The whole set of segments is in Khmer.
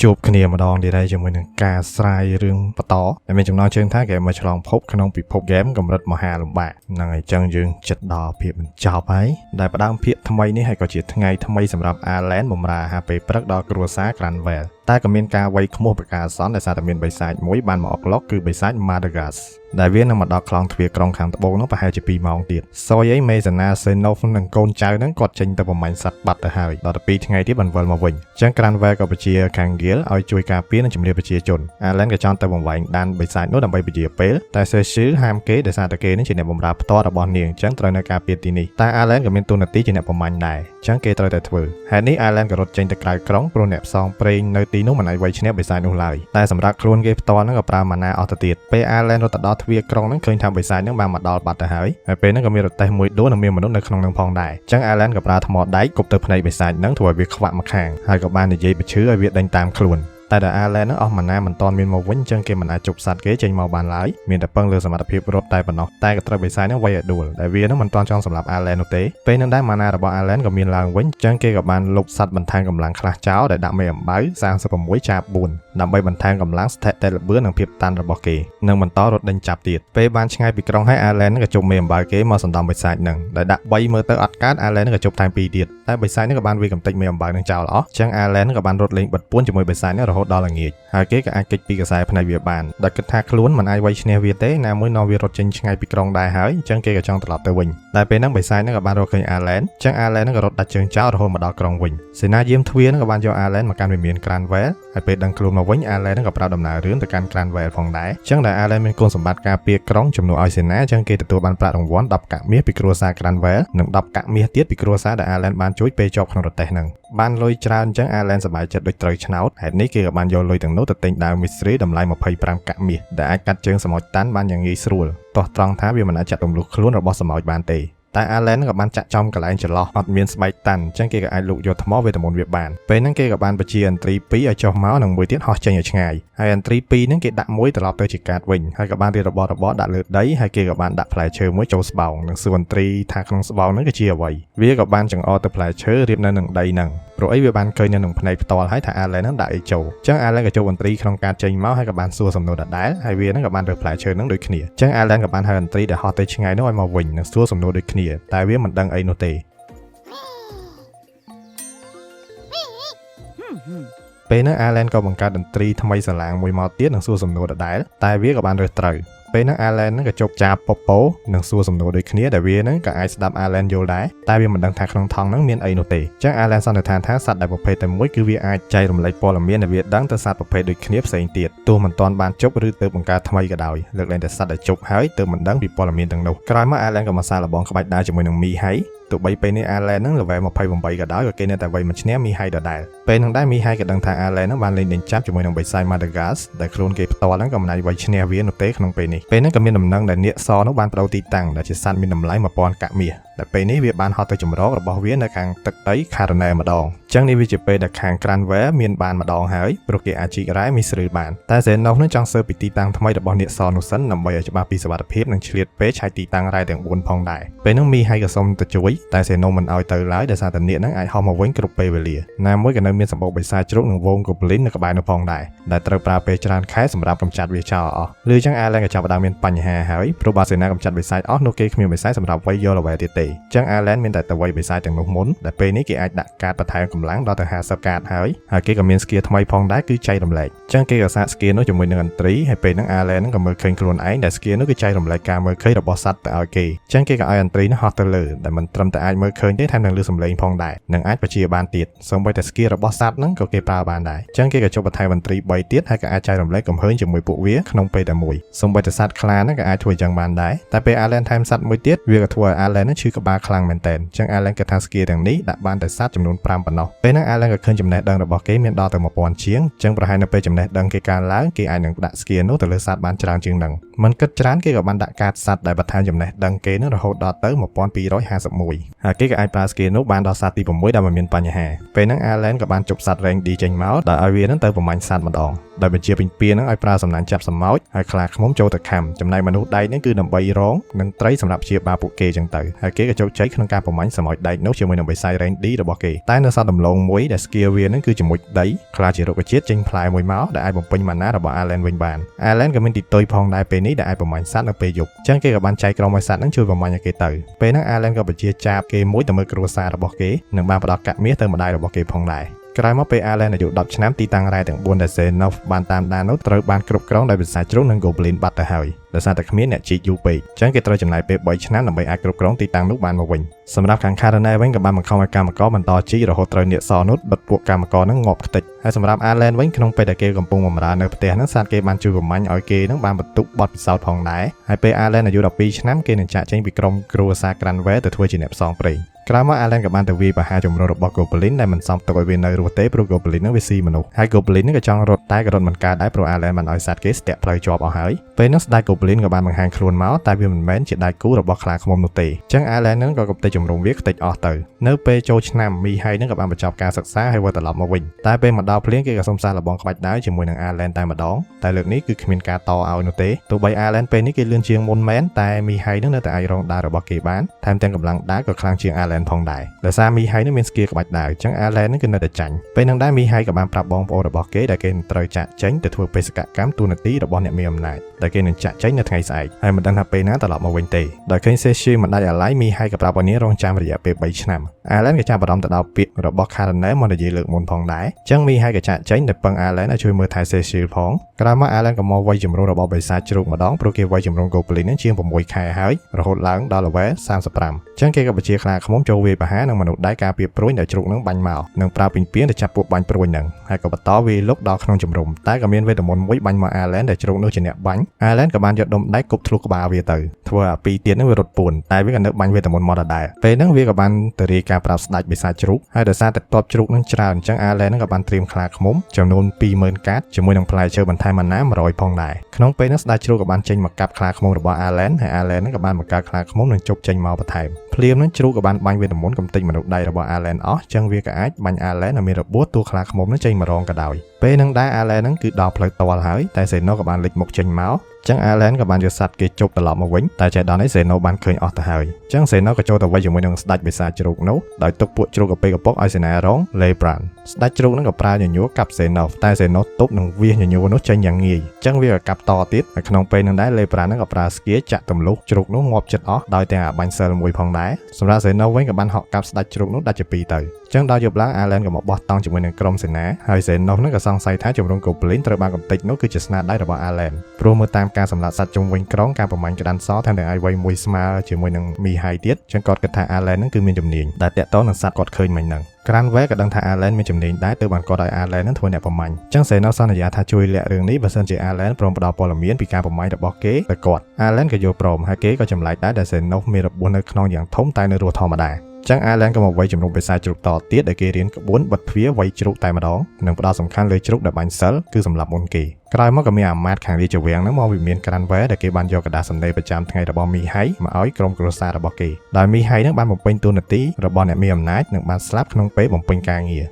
ជួបគ្នាម្ដងទៀតហើយជាមួយនឹងការស្រាយរឿងបន្តដែលមានចំណងជើងថាគេមកឆ្លងភពក្នុងពិភពហ្គេមកម្រិតមហាលំបាកហ្នឹងហើយចឹងយើងចិត្តដល់ភាពបញ្ចប់ហើយដែលផ្ដើមភាគថ្មីនេះហើយក៏ជាថ្ងៃថ្មីសម្រាប់ Alan បម្រើអាហារពេលព្រឹកដល់គ្រួសារ Cranwell តែក៏មានការវាយឃ្មោះប្រកាសអាសន្នដោយសារតែមានបិសាចមួយបានមកអុកឡុកគឺបិសាច Madagas ដែលវានឹងមកដល់ខ្លងទ្វារក្រុងខាងត្បូងនោះប្រហែលជា2ម៉ោងទៀតសយអីមេសាណាសេណូហ្វនិងកូនចៅហ្នឹងគាត់ចេញទៅប្រមាញ់សត្វបាត់ទៅហើយដល់ទៅ2ថ្ងៃទៀតបានវិលមកវិញចឹង Cranwell ក៏បញ្ជាខាង Gil ឲ្យជួយការពារនិងជំរាបប្រជាជន Alan ក៏ចង់ទៅបង្វែងដានបិសាចនោះដើម្បីពជាពេលតែ Cecil ហាមគេដោយសារតែគេនេះជាអ្នកបម្រើផ្ទាល់របស់នាងចឹងត្រូវនៅការពារទីនេះតែ Alan ក៏មានតួនាទីជាអ្នកប្រមាញ់ដែរចឹងគេត្រូវតែធ្វើហេតុនេះ Alan ក៏រត់ចេញទៅក្រៅក្រុងព្រោះអ្នកផ្សងព្រេងនៅទីនោះមិនអាចវាយឈ្នះបិសាចនោះឡើយតែសម្រាប់ខ្លួនគេផ្ទាល់ហ្នឹងក៏ប្រើម៉ាណាអស់ទៅទៀតពេល Alan រត់ទៅដល់ទ្វារក្រុងហ្នឹងឃើញថាបិសាចហ្នឹងបានមកដល់បាត់ទៅហើយពេលហ្នឹងក៏មានរទេះមួយដួលនិងមានមនុស្សនៅក្នុងហ្នឹងផងដែរចឹង Alan ក៏ប្រើថ្មដែកគប់ទៅភ្នែកបិសាចហ្នឹងធ្វើឲ្យវាខ្វាក់មកខាងហើយក៏បាននិយាយបញ្ឈឺឲ្យវាដេញតាមខ្លួនតែដល់ Alan ហ្នឹងអស់ម៉ាណាមិនតាន់មានមកវិញចឹងគេមិនអាចជប់សត្វគេចេញមកបានឡើយមានតែពឹងលើសមត្ថភាពរត់តែប៉ុណ្ណោះតែក៏ត្រូវបិសាចហ្នឹងវាយឲ្យដួលដែលវាហ្នឹងមិនតាន់ចង់សម្លាប់ Alan នោះទេពេលហ្នឹងដែរម៉ាណារបស់ Alan ក៏មានឡើងវិញចឹងគេក៏បានលុបសត្វបន្ថែមកម្លាំងខ្លះចោលដែលដាក់មេអំបៅ36ចាប4ដើម្បីបន្ថែមកម្លាំងស្ថិតលបឿននិងភាពតាន់របស់គេនិងបន្តរត់ដេញចាប់ទៀតពេលបានឆ្ងាយពីក្រុងហើយ Alan ក៏ជប់មេអំបៅគេមកសណ្ដំបិសាចហ្នឹងដែលដាក់3មើលទៅអត់កើត Alan ក៏ជប់ថែម2ទៀតតែបិសាចហ្នឹងក៏បានវាយកំទេចមេអំបៅហ្នឹងចោលអស់ចឹង Alan ក៏បានរត់លេងបិទពួនជាមួយបិសាចហ្នឹងរហូតដល់ល្ងាចហើយគេក៏អាចគេចពីខ្សែភ្នែកវាបានដែលគិតថាខ្លួនមិនអាចវាយឈ្នះវាទេណាមួយនាំវារត់ចេញឆ្ងាយពីក្រុងដែរហើយចឹងគេក៏ចង់ត្រឡប់ទៅវិញតែពេលហ្នឹងបិសាចហ្នឹងក៏បានរកឃើញ Alan ចឹង Alan ហ្នឹងក៏រត់ដាច់ជើងចោលរហូតមកដល់ក្រុងវិញសេនាយាមទ្វារហ្នឹងក៏បានយក Alan មកកាន់វិមាន Cranwell ហើយពេលដឹងខ្លួនមកវិញ Alan ហ្នឹងក៏ប្រាប់ដំណើររឿងទៅកាន់ Cranwell ផងដែរចឹងដែល Alan មានគុណសម្បត្តិការពារក្រុងជំនួសឲ្យសេនាចឹងគេទទួលបានប្រាក់រង្វាន់10កាក់មាសពីគ្រួសារ Cranwell និង10កាក់មាសទៀតពីគ្រួសារដែល Alan បានជួយពេលជាប់ក្នុងរទេះហ្នឹងបានលុយច្រើនចឹង Alan សប្បាយចិត្តដូចត្រូវឆ្នោតហេតុនេះគេក៏បានយកលុយទាំងនោះទៅទិញដាវមីស្រីតម្លៃ25កាក់មាសដែលអាចកាត់ជើងសម្ោចតាន់បានយ៉ាងងាយស្រួលទោះត្រង់ថាវាមិនអាចចាត់រំលោះខ្លួនរបស់សម្ោចបានទេតែ Alan ក៏បានចាក់ចំកន្លែងចន្លោះអត់មានស្បែកតាន់ចឹងគេក៏អាចលូកយកថ្មវេទមន្តវាបានពេលហ្នឹងគេក៏បានបញ្ជាឥន្ទ្រី2ឲ្យចុះមកនិងមួយទៀតហោះចេញឲ្យឆ្ងាយហើយឥន្ទ្រី2ហ្នឹងគេដាក់មួយត្រឡប់ទៅជាកាតវិញហើយក៏បានរៀបរបស់ដាក់លើដីហើយគេក៏បានដាក់ផ្លែឈើមួយចូលស្បោងនិងសួរឥន្ទ្រីថាក្នុងស្បោងហ្នឹងគឺជាអ្វីវាក៏បានចង្អុលទៅផ្លែឈើរៀបនៅនឹងដីហ្នឹងព្រោះអីវាបានឃើញនៅក្នុងភ្នែកផ្ទាល់ហើយថា Alan ហ្នឹងដាក់អីចូលចឹង Alan ក៏ចូលឥន្ទ្រីក្នុងការចេញមកហើយក៏បានសួរសំណួរដដែលហើយវាហ្នឹងក៏បានរើសផ្លែឈើហ្នឹងដូចគ្នាចឹង Alan ក៏បានហៅឥន្ទ្រីដែលហោះទៅឆ្ងាយនោះឲ្យមកវិញនិងសួរសំណួរដូចគ្នាតែវាមិនដឹងអីនោះទេពេលហ្នឹង Alan ក៏បង្កើតតន្ត្រីថ្មីស្រឡាងមួយមកទៀតនិងសួរសំណួរដដែលតែវាក៏បានរើសត្រូវពេលហ្នឹង Alan ហ្នឹងក៏ជប់ចាប់ប៉ុប៉ូនិងសួរសំណួរដូចគ្នាដែលវាហ្នឹងក៏អាចស្ដាប់ Alan យល់ដែរតែវាមិនដឹងថាក្នុងថង់ហ្នឹងមានអីនោះទេចឹង Alan សន្និដ្ឋានថាសត្វដែលប្រភេទតែមួយគឺវាអាចចែករំលែកព័ត៌មានដែលវាដឹងទៅសត្វប្រភេទដូចគ្នាផ្សេងទៀតទោះមិនទាន់បានជប់ឬទៅបង្កើតថ្មីក៏ដោយលើកលែងតែសត្វដែលជប់ហើយទើបមិនដឹងពីព័ត៌មានទាំងនោះក្រោយមក Alan ក៏មកសាកល្បងក្បាច់ដើរជាមួយនឹងមីហៃទោះបីពេលនេះ Alan ហ្នឹង level 28ក៏ដោយក៏គេនៅតែវាយមិនឈ្នះមីហៃដដែលពេលហ្នឹងដែរមីហៃក៏ដឹងថា Alan ហ្នឹងបានលេងដេញចាប់ជាមួយនឹងបិសាច Madagas ដែលខ្លួនគេផ្ទាល់ហ្នឹងក៏មិនអាចវាយឈ្នះវានោះទេក្នុងពេលនេះពេលហ្នឹងក៏មានដំណឹងដែលនាគសនោះបានបដូរទីតាំងដែលជាសត្វមានតម្លៃ1000កាក់មាសដែលពេលនេះវាបានហត់ទៅចម្រោករបស់វានៅខាងទឹកដី Caranel ម្ដងចឹងនេះវាជាពេលដែលខាង Cranwell មានបានម្ដងហើយព្រោះគេអាចជីករ៉ែមីស្រីបានតែ Zenos នឹងចង់ស៊ើបពីទីតាំងថ្មីរបស់នាគសនោះសិនដើម្បីឲ្យច្បាស់ពីសុវត្ថិភាពនិងឆ្លៀតពេលឆែកទីតាំងរ៉ែទាំង4ផងដែរពេលហ្នឹងមីហៃក៏សុំទៅជួយតែ Zenos មិនឲ្យទៅឡើយដោយសារតែនាគហ្នឹងអាចហោះមកវិញគ្រប់ពេលវេលាណាមួយក៏នៅមានសម្បូរបិសាចជ្រូកនិងវង Goblin នៅក្បែរនោះផងដែរដែលត្រូវប្រើពេលច្រើនខែសម្រាប់កម្ចាត់វាចោលអស់ឬចឹង Alan ក៏ចាប់ផ្ដើមមានបញ្ហាហើយព្រោះបើសេនាកម្ចាត់បិសាចអស់នោះគេគ្មានបិសាចសម្រាប់វាយយកល្វែទៀតទេចឹង Alan មានតែទៅវាយបិសាចទាំងនោះមុនដែលពេលនេះគេអាចដាក់កាតបន្ថែមកម្លាំងដល់ទៅ50កាតហើយគេក៏មានស្គីថ្មីផងដែរគឺចែករំលែកចឹងគេក៏សាកស្គីនោះជាមួយនឹងឥន្ទ្រីហើយពេលហ្នឹង Alan ហ្នឹងក៏មើលឃើញខ្លួនឯងដែលស្គីនោះគឺចែករំលែកការមើលឃើញរបស់សត្វទៅឲ្យគេចឹងគេក៏ឲ្យឥន្ទ្រីនោះហោះទៅលើដែលមិនត្រឹមតែអាចមើលឃើញទេថែមទាំងឮសំឡេងផងដែរនិងអាចបញ្ជាបានទៀតសូម្បីតែស្គីរបស់សត្វហ្នឹងក៏គេប្រើបានដែរចឹងគេក៏ជប់បន្ថែមឥន្ទ្រី3ទៀតហើយក៏អាចចែករំលែកកំហើញជាមួយពួកវាក្នុងពេលតែមួយសូម្បីតែសត្វខ្លាហ្នឹងក៏អាចធ្វើយ៉ាងបានដែរតែពេល Alan ថែមសត្វមួយទៀតវាក៏ធ្វើឲ្យ Alan ហ្នឹងឈឺក្បាលខ្លាំងមែនទែនចឹង Alan គិតថាស្គីទាំងនេះដាក់បានតែសត្វចំនួន5ប៉ុណ្ណោះពេលហ្នឹង Alan ក៏ឃើញចំណេះដឹងរបស់គេមានដល់ទៅ1000ជាងចឹងប្រហែលនៅពេលចំណេះដឹងគេកើនឡើងគេអាចនឹងដាក់ស្គីនោះទៅលើសត្វបានច្រើនជាងហ្នឹងមិនគិតច្រើនគេក៏បានដាក់កាតសត្វដែលបន្ថែមចំណេះដឹងគេនោះរហូតដល់ទៅ1251ហើយគេក៏អាចប្រើស្គីនោះបានដល់សត្វទី6ដែលមិនមានបញ្ហាពេលហ្នឹង Alan ក៏បានជប់សត្វរែងឌីចេញមកដោយឲ្យវានឹងទៅប្រមាញ់សត្វម្ដងដោយបញ្ជាពេញពៀនឹងឲ្យប្រើសំណាញ់ចាប់សម្ោចហើយខ្លាឃ្មុំចូលទៅខំចំណែកមនុស្សដៃនេះគឺដើម្បីរងនិងត្រីសម្រាប់ព្យាបាលពួកគេចឹងទៅហើយគេ គេក៏ជោគជ័យក្នុងការប្រមាញ់សម័យដែកនោះជាមួយនឹងបិសាច Randy របស់គេតែនៅសល់ដំឡូងមួយដែល skill វានឹងគឺជាមួយដីខ្លាចជារុក្ខជាតិចេញផ្លែមួយមកដែលអាចបំពេញម៉ាណារបស់ Allen វិញបាន Allen ក៏មានទីតុយផងដែរពេលនេះដែលអាចប្រមាញ់សត្វនៅពេលយប់អញ្ចឹងគេក៏បានចែកក្រុមឲ្យសត្វនឹងជួយប្រមាញ់ឲ្យគេទៅពេលហ្នឹង Allen ក៏បញ្ជាចាបគេមួយទៅមើលគ្រួសាររបស់គេនិងបានផ្ដល់កាក់មាសទៅម្ដាយរបស់គេផងដែរក្រោយមកពេល Allen អាយុ10ឆ្នាំទីតាំងរ៉ែទាំង4ដែល Xehanort បានតាមដាននោះត្រូវបានគ្រប់គ្រងដោយបិសាចជ្រូកនិង Goblin បាត់ទៅហើយដោយសារតែគ្មានអ្នកជីកយូរពេកអញ្ចឹងគេត្រូវចំណាយពេល3ឆ្នាំដើម្បីអាចគ្រប់គ្រងទីតាំងនោះបានមកវិញសម្រាប់ខាង Caranel វិញក៏បានបង្ខំឲ្យកម្មករបន្តជីករហូតត្រូវនាគសនោះបិទពួកកម្មករនឹងងាប់ខ្ទេចហើយសម្រាប់ Allen វិញក្នុងពេលដែលគេកំពុងបម្រើនៅផ្ទះហ្នឹងសាទគេបានជួយប្រមាញ់ឲ្យគេនឹងបានបន្ទុកបទពិសោធន៍ផងដែរហើយពេល Allen អាយុ12ឆ្នាំគេនឹងចាក់ចេញពីក្រុមគ្រួសារ Cranwell ទៅធ្វើជាអ្នកផ្សងព្រេងក្រោយមក Allen ក៏បានទៅវាយប្រហារជំរំរបស់ Goblin ដែលមិនសមទុកឲ្យវានៅរស់ទេព្រោះ Goblin នឹងវាស៊ីមនុស្សហើយ Goblin នឹងក៏ចង់រត់តែក៏រត់មិនកើតដែរព្រោះ Allen បានឲ្យសត្វគេស្ទាក់ផ្លូវជាប់អស់ហើយពេលនោះស្ដេច Goblin ក៏បានបង្ហាញខ្លួនមកតែវាមិនមែនជាដៃគូរបស់ខ្លាឃ្មុំនោះទេអញ្ចឹង Allen នឹងក៏កំទេចជំរំវាខ្ទេចអស់ទៅនៅពេលចូលឆ្នាំមីហៃនឹងក៏បានបញ្ចប់ការសិក្សាហើយវិលត្រឡប់មកវិញតែពេលមកដល់ភ្លាមគេក៏សុំសាកល្បងក្បាច់ដាវជាមួយនឹង Allen តែម្ដងតែលើកនេះគឺគ្មានការតឲ្យនោះទេទោះបី Allen ពេលនេះគេលឿនជាងមុនមែនតែមីហៃនឹងនៅតែអាចរងដាវរបស់គេបានថែមទាំងកម្លាំងដាវក៏ខ្លាំងជាង Allen ផងដែរដោយសារមីហៃនឹងមាន skill ក្បាច់ដាវអញ្ចឹង Allen នឹងគឺនៅតែចាញ់ពេលនឹងដែរមីហៃក៏បានប្រាប់បងប្អូនរបស់គេដែលគេនឹងត្រូវចាក់ចេញទៅធ្វើបេសកកម្មទូនាទីរបស់អ្នកមានអំណាចដែលគេនឹងចាក់ចេញនៅថ្ងៃស្អែកហើយមិនដឹងថាពេលណាត្រឡប់មកវិញទេដោយឃើញ Seshi មិនដាច់អាឡ័យមីហៃក៏ប្រាប់ឲ្យនាងរងចាំរយៈពេល3ឆ្នាំ Allen ក៏ចាប់អារម្មណ៍ទៅដល់ពាក្យរបស់ Caranel មកនិយាយលើកមុនផងដែរអញ្ចឹងមីហៃក៏ចាក់ចេញទៅពឹង Allen ឲ្យជួយមើលថែ Seshi ផងក្រោយមក Allen ក៏មកវាយជំរំរបស់បិសាចជ្រូកម្ដងព្រោះគេវាយជំរំ Goblin នឹងជាង6ខែហើយរហូតឡើងដល់ level 35អញ្ចឹងគេក៏បញ្ជាខ្លាឃ្មុំចូលវាយប្រហារនឹងមនុស្សដែរការពារព្រួយដែលជ្រូកនឹងបាញ់មកនិងប្រើពីពីនទៅចាប់ពួកបាញ់ព្រួយនឹងហើយក៏បន្តវាយលុកដល់ក្នុងជំរំតែក៏មានវេទមន្តមួយបាញ់មក Allen ដែលជ្រូកនោះជាអ្នកបាញ់ Allen ក៏បានយកដុំដែកគប់ធ្លុះក្បាលវាទៅធ្វើឲ្យពីរទៀតនឹងវារត់ពួនតែវាក៏នៅបាញ់វេទមន្តមកដដែលពេលហ្នឹងវាក៏បានទៅរាយការណ៍ប្រាប់ស្ដេចបិសាចជ្រូកហើយដោយសារតែតបជ្រូកនឹងច្រើនអញ្ចឹង Allen នឹងក៏បានត្រៀមខ្លាឃ្មុំចំនួន 20000 កាតជាមួយនឹងផ្លែឈើបន្ថែមម៉ាណា100ផងដែរក្នុងពេលហ្នឹងស្ដេចជ្រូកក៏បានចេញមកកាប់ខ្លាឃ្មុំរបស់ Allen ហើយ Allen នឹងក៏បានបង្កើតខ្លាឃ្មុំនឹងជប់ចេញមកបន្ថែមភ្លាមនឹងជ្រូកក៏បានបាញ់វេទមន្តកំទេចមនុស្សដៃរបស់ Allen អស់អញ្ចឹងវាក៏អាចបាញ់ Allen ឲ្យមានរបួសតួខ្លាឃ្មុំនឹងចេញមករងក៏ដោយពេលហ្នឹងដែរ Allen នឹងគឺដល់ផ្លូវតលហើយតែ Xehanort ក៏បានលេចមុខចេញមកចឹង Allen ក៏បានយកសัตว์គេជប់ត្រឡប់មកវិញតែចេះដល់នេះ Xehanort បានឃើញអស់ទៅហើយចឹង Xehanort ក៏ចូលទៅវិញជាមួយនឹងស្ដេចបិសាចជ្រូកនោះដោយទុកពួកជ្រូកកពេកកពុកឲ្យសេនារង Lebran ស្ដេចជ្រូកនឹងក៏ប្រើញញួរកាប់ Xehanort តែ Xehanort ទប់នឹងវាសញញួរនោះចេញយ៉ាងងាយចឹងវាក៏កាប់តទៀតហើយក្នុងពេលនឹងដែរ Lebran នឹងក៏ប្រើស្គៀចាក់ទម្លុះជ្រូកនោះងាប់ចិត្តអស់ដោយទាំងអាបាញ់សិលមួយផងដែរសម្រាប់ Xehanort វិញក៏បានហក់កាប់ស្ដេចជ្រូកនោះដាច់ជាពីរទៅចឹងដល់យប់ឡើង Allen ក៏មកបោះតង់ជាមួយនឹងក្រុមសេនាហើយ Xehanort នឹងក៏សង្ស័យថាជំរំ Goblin ត្រូវបានកំទេចនោះគឺជាស្នាដៃរបស់ Allen ព្រោះមើលតាមការសម្លាប់សត្វជុំវិញក្រុងការប្រមាញ់ក្តាន់សថែមទាំងឲ្យវៃមួយស្មើជាមួយនឹងមីហៃទៀតចឹងគាត់គិតថា Allen នឹងគឺមានជំនាញដែលតាក់ទងនឹងសត្វគាត់ឃើញមិញហ្នឹង Cranwell ក៏ដឹងថា Allen មានជំនាញដែរទើបបានគាត់ឲ្យ Allen នឹងធ្វើអ្នកប្រមាញ់ចឹង Xehanort សន្យាថាជួយលាក់រឿងនេះបើសិនជា Allen ព្រមផ្ដល់ព័ត៌មានពីការប្រមាញ់របស់គេទៅគាត់ Allen ក៏យល់ព្រមហើយគេក៏ចម្លែកដែរដែល Xehanort មានរបួសនៅក្នុងយ៉ាងធំតែនៅរស់ធម្មតាចឹង Allen ក៏មកវាយជំរំបិសាចជ្រូកតទៀតដែលគេរៀនក្បួនបិទទ្វារវាយជ្រូកតែម្ដងនិងផ្ដោតសំខាន់លើជ្រូកដែលបាញ់សិលគឺសម្រាប់មុនគេក្រោយមកក៏មានអាម៉ាតខាងរាជវាំងហ្នឹងមកវិមាន Cranwell ដែលគេបានយកกระดาษសម្ដីប្រចាំថ្ងៃរបស់មីហៃមកឲ្យក្រុមគ្រួសាររបស់គេដោយមីហៃហ្នឹងបានបំពេញតួនាទីរបស់អ្នកមានអំណាចនិងបានស្លាប់ក្នុងពេលបំពេញការងារ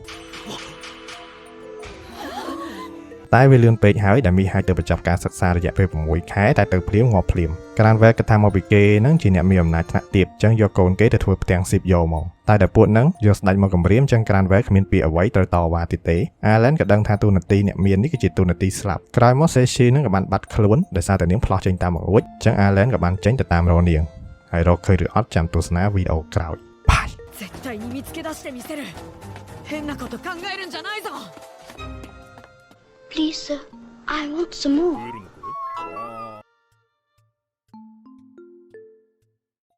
តែវាលឿនពេកហើយដែលមីហៃទៅបញ្ចប់ការសិក្សារយៈពេល6ខែតែទៅភ្លាមងាប់ភ្លាម Cranwell ក៏ថាមកពីគេហ្នឹងជាអ្នកមានអំណាចថ្នាក់ទាបចឹងយកកូនគេទៅធ្វើផ្ទាំងស៊ីបយកមកតែតែពួកហ្នឹងយកស្ដេចមកគំរាមចឹង Cranwell គ្មានពីអ្វីត្រូវតវ៉ាទៀតទេ Allen ក៏ដឹងថាតួនាទីអ្នកមាននេះគឺជាតួនាទីស្លាប់ក្រោយមក Seshi ហ្នឹងក៏បានបាត់ខ្លួនដោយសារតែនាងផ្លោះចេញតាមបង្អួចចឹង Allen ក៏បានចេញទៅតាមរកនាងហើយរកឃើញឬអត់ចាំទស្សនាវីដេអូក្រោយបាយ絶対に見つけ出してみせる変なこと考えるんじゃないぞ Please, sir, I want some more.